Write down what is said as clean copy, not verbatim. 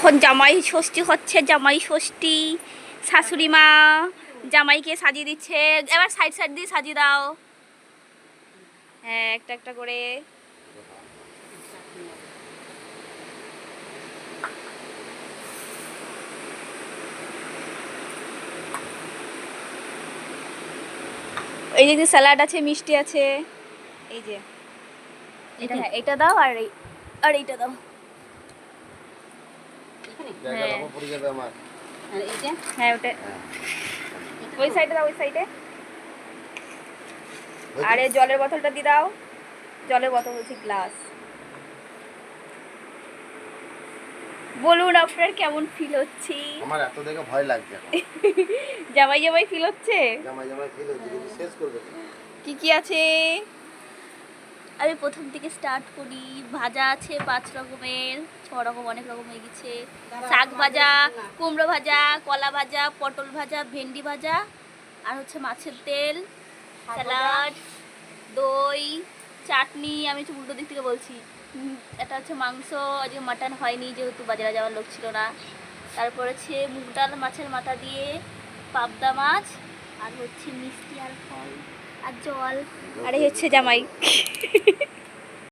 এখন জামাই ষষ্ঠী হচ্ছে, জামাই ষষ্ঠী। শাশুড়ি মা জামাইকে সাজিয়ে দিচ্ছে। এবার সাইড সাইড দিয়ে সাজিয়ে দাও। হ্যাঁ, একটা একটা করে। এই যে স্যালাড আছে, মিষ্টি আছে। এই যে এটা, হ্যাঁ এটা দাও, আর এইটা দাও। হ্যাঁ হ্যাঁ, ওটা ওই সাইডে দাও, ওই সাইডে। আরে জলের বোতলটা দিয়ে দাও। জলের বোতল বলছি, গ্লাস। বলুন আপনার কেমন ফিল হচ্ছে? আমার এত দেখে ভয় লাগছে। জামাই জামাই ফিল হচ্ছে? জামাই জামাই ফিল হচ্ছে, কিন্তু শেষ করবে কি কি আছে? আমি প্রথম থেকে স্টার্ট করি। ভাজা আছে 5 রকমের, 6 রকম, অনেক রকম হয়ে গেছে। শাক ভাজা, কুমড়ো ভাজা, কলা ভাজা, পটল ভাজা, ভেন্ডি ভাজা, আর হচ্ছে মাছের তেল, স্যালাড, দই, চাটনি। আমি একটু উল্টো দিক থেকে বলছি। এটা হচ্ছে মাংস, আজকে মাটন হয়নি যেহেতু বাজারে যাওয়ার লোক ছিল না। তারপর হচ্ছে মুগ ডাল মাছের মাথা দিয়ে, পাবদা মাছ, আর হচ্ছে মিষ্টি আর ফল আর জল। আর এই হচ্ছে জামাই।